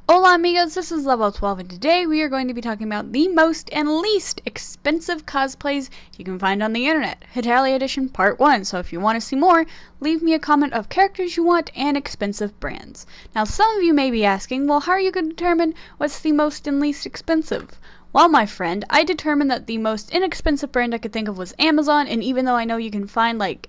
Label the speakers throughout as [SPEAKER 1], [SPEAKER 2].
[SPEAKER 1] Hola amigos, this is Level 12 and today we are going to be talking about the most and least expensive cosplays you can find on the internet. Hetalia Edition Part 1, so if you want to see more, leave me a comment of characters you want and expensive brands. Now some of you may be asking, well how are you going to determine what's the most and least expensive? Well, my friend, I determined that the most inexpensive brand I could think of was Amazon, and even though I know you can find like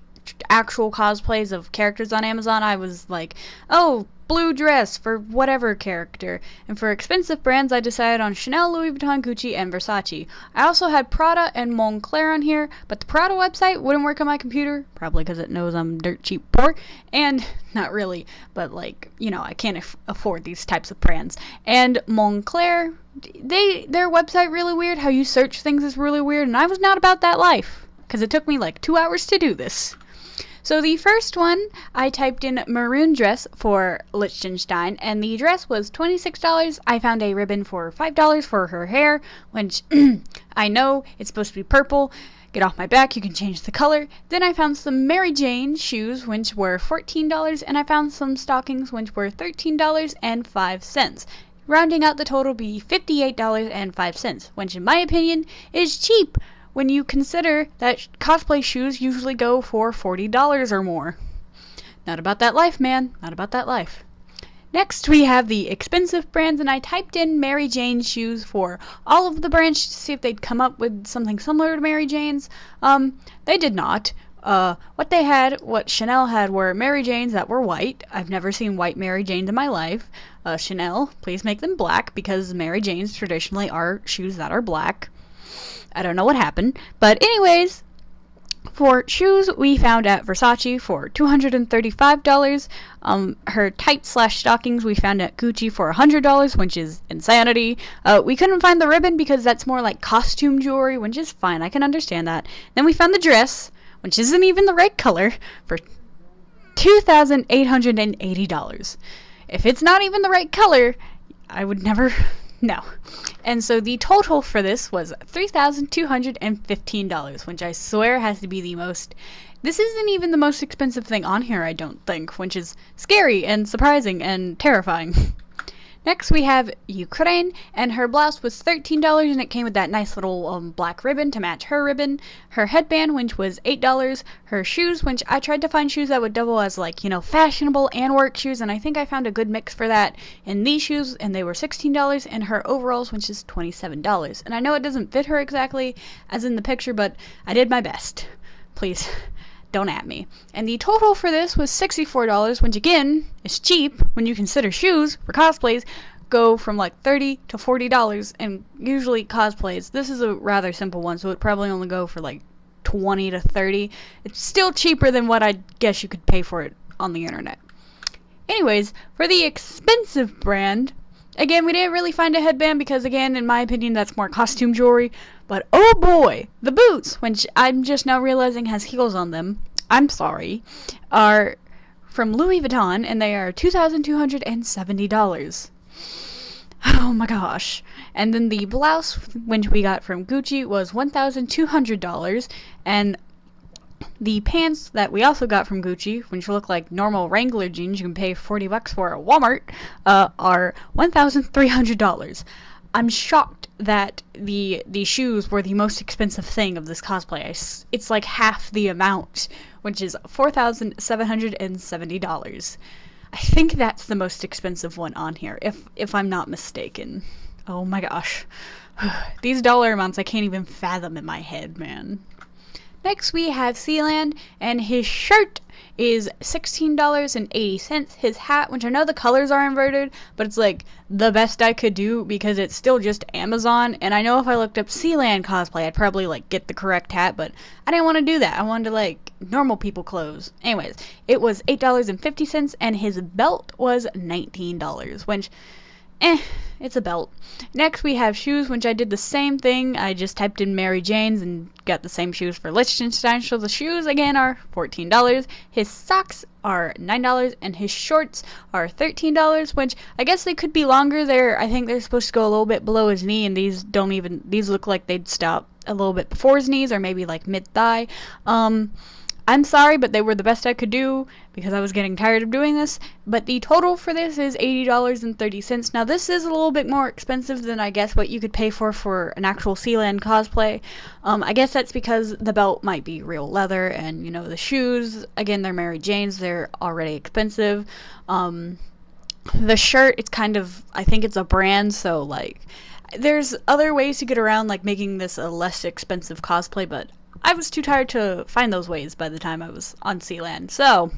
[SPEAKER 1] actual cosplays of characters on Amazon, I was like, oh, blue dress for whatever character. And for expensive brands, I decided on Chanel, Louis Vuitton, Gucci, and Versace. I also had Prada and Moncler on here, but the Prada website wouldn't work on my computer, probably because it knows I'm dirt cheap poor, and not really, but like, you know, I can't afford these types of brands. And Moncler, their website really weird, how you search things is really weird, and I was not about that life, because it took me like 2 hours to do this. So the first one, I typed in maroon dress for Liechtenstein, and the dress was $26. I found a ribbon for $5 for her hair, which I know it's supposed to be purple. Get off my back, you can change the color. Then I found some Mary Jane shoes, which were $14, and I found some stockings, which were $13.05. Rounding out the total be $58.05, which in my opinion is cheap when you consider that cosplay shoes usually go for $40 or more. Not about that life, man. Not about that life. Next, we have the expensive brands, and I typed in Mary Jane shoes for all of the brands to see if they'd come up with something similar to Mary Jane's. They did not. What Chanel had were Mary Janes that were white. I've never seen white Mary Janes in my life. Chanel, please make them black, because Mary Janes traditionally are shoes that are black. I don't know what happened, but anyways, for shoes we found at Versace for $235. Her tights/stockings we found at Gucci for $100, which is insanity. We couldn't find the ribbon because that's more like costume jewelry, which is fine, I can understand that. Then we found the dress, which isn't even the right color, for $2,880. If it's not even the right color, I would never... No. And so the total for this was $3,215, which I swear has to be the most... This isn't even the most expensive thing on here, I don't think, which is scary and surprising and terrifying. Next we have Ukraine, and her blouse was $13, and it came with that nice little black ribbon to match her ribbon. Her headband, which was $8. Her shoes, which I tried to find shoes that would double as, like, you know, fashionable and work shoes, and I think I found a good mix for that in these shoes, and they were $16, and her overalls, which is $27. And I know it doesn't fit her exactly as in the picture, but I did my best. Please, don't at me. And the total for this was $64, which again is cheap when you consider shoes for cosplays go from like $30 to $40, and usually cosplays, this is a rather simple one, so it probably only go for like $20 to $30. It's still cheaper than what I guess you could pay for it on the internet. Anyways, for the expensive brand, again, we didn't really find a headband because, again, in my opinion, that's more costume jewelry. But, oh boy, the boots, which I'm just now realizing has heels on them, I'm sorry, are from Louis Vuitton, and they are $2,270. Oh my gosh. And then the blouse, which we got from Gucci, was $1,200, and the pants that we also got from Gucci, which look like normal Wrangler jeans you can pay $40 for at Walmart, are $1,300. I'm shocked that the shoes were the most expensive thing of this cosplay. It's like half the amount, which is $4,770. I think that's the most expensive one on here, if I'm not mistaken. Oh my gosh. These dollar amounts I can't even fathom in my head, man. Next we have Sealand, and his shirt is $16.80. His hat, which I know the colors are inverted, but it's like the best I could do because it's still just Amazon, and I know if I looked up Sealand cosplay I'd probably like get the correct hat, but I didn't want to do that. I wanted to like normal people clothes. Anyways, it was $8.50, and his belt was $19, which it's a belt. Next we have shoes, which I did the same thing. I just typed in Mary Jane's and got the same shoes for Liechtenstein. So the shoes again are $14. His socks are $9, and his shorts are $13, which I guess they could be longer. I think they're supposed to go a little bit below his knee, and these look like they'd stop a little bit before his knees or maybe like mid-thigh. I'm sorry, but they were the best I could do because I was getting tired of doing this. But the total for this is $80.30. Now, this is a little bit more expensive than I guess what you could pay for an actual Sealand cosplay. I guess that's because the belt might be real leather, and, you know, the shoes, again, they're Mary Jane's. They're already expensive. The shirt, it's kind of, I think it's a brand, so, like, there's other ways to get around, like, making this a less expensive cosplay, but I was too tired to find those ways by the time I was on Sealand. So,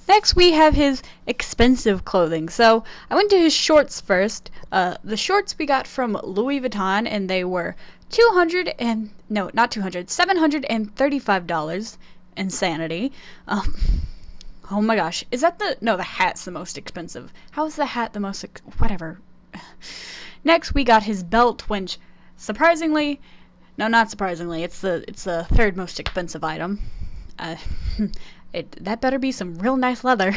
[SPEAKER 1] next we have his expensive clothing. So, I went to his shorts first. The shorts we got from Louis Vuitton, and they were $735. Insanity. Oh my gosh. Is that no, the hat's the most expensive. How is the hat the most, whatever. Next, we got his belt, which, surprisingly, no, not surprisingly, it's the third most expensive item. That better be some real nice leather.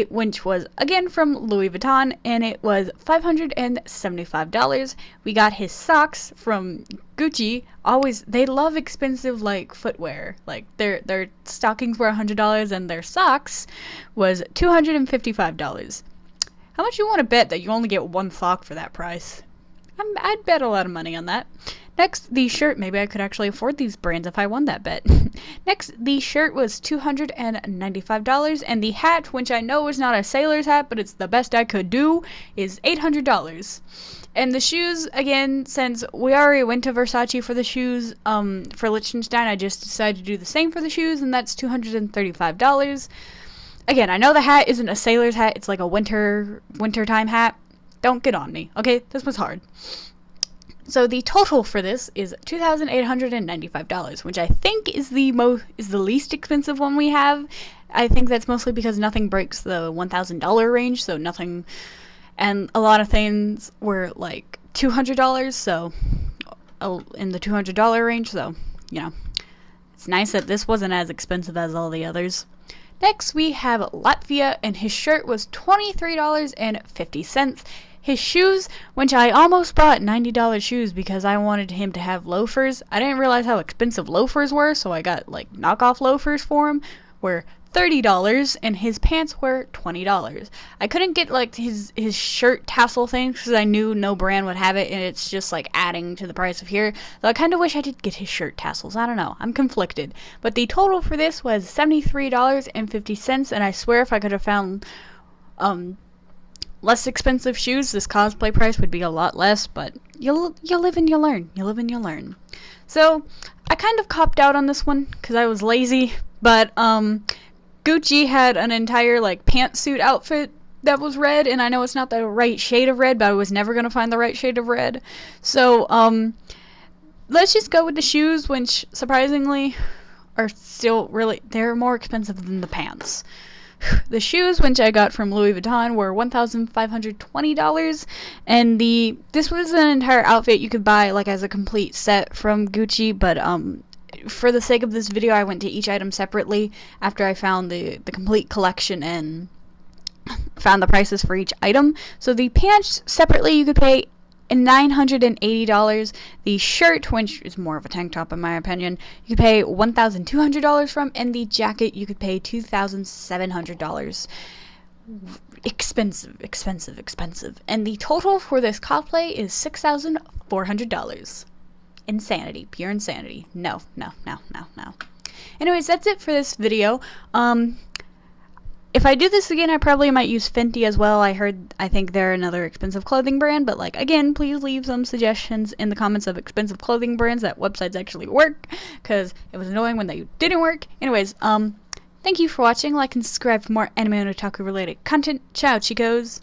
[SPEAKER 1] Which was, again, from Louis Vuitton, and it was $575. We got his socks from Gucci. They love expensive, like, footwear. Like, their stockings were $100, and their socks was $255. How much you want to bet that you only get one sock for that price? I'd bet a lot of money on that. Next, the shirt. Maybe I could actually afford these brands if I won that bet. Next, the shirt was $295, and the hat, which I know is not a sailor's hat, but it's the best I could do, is $800. And the shoes, again, since we already went to Versace for the shoes, for Liechtenstein, I just decided to do the same for the shoes, and that's $235. Again, I know the hat isn't a sailor's hat, it's like a wintertime hat. Don't get on me, okay? This was hard. So the total for this is $2,895, which I think is the least expensive one we have. I think that's mostly because nothing breaks the $1,000 range, so nothing, and a lot of things were like $200, so in the $200 range, so, you know, it's nice that this wasn't as expensive as all the others. Next, we have Latvia, and his shirt was $23.50. His shoes, which I almost bought $90 shoes because I wanted him to have loafers. I didn't realize how expensive loafers were, so I got, like, knockoff loafers for him, were $30, and his pants were $20. I couldn't get, like, his shirt tassel thing because I knew no brand would have it, and it's just, like, adding to the price of here. So I kind of wish I did get his shirt tassels. I don't know. I'm conflicted. But the total for this was $73.50, and I swear if I could have found less expensive shoes, this cosplay price would be a lot less, but you live and you learn. You live and you learn. So I kind of copped out on this one because I was lazy, but Gucci had an entire, like, pantsuit outfit that was red, and I know it's not the right shade of red, but I was never going to find the right shade of red. So, let's just go with the shoes, which, surprisingly, are still they're more expensive than the pants. The shoes, which I got from Louis Vuitton, were $1,520, and this was an entire outfit you could buy, like, as a complete set from Gucci, but, for the sake of this video, I went to each item separately after I found the complete collection and found the prices for each item. So the pants separately you could pay $980. The shirt, which is more of a tank top in my opinion, you could pay $1,200 from, and the jacket you could pay $2,700. Expensive. And the total for this cosplay is $6,400. Insanity. Pure insanity. No. Anyways, that's it for this video. If I do this again, I probably might use Fenty as well. I think they're another expensive clothing brand, but, like, again, please leave some suggestions in the comments of expensive clothing brands that websites actually work, because it was annoying when they didn't work. Anyways, thank you for watching. Like and subscribe for more anime and otaku related content. Ciao, chicos!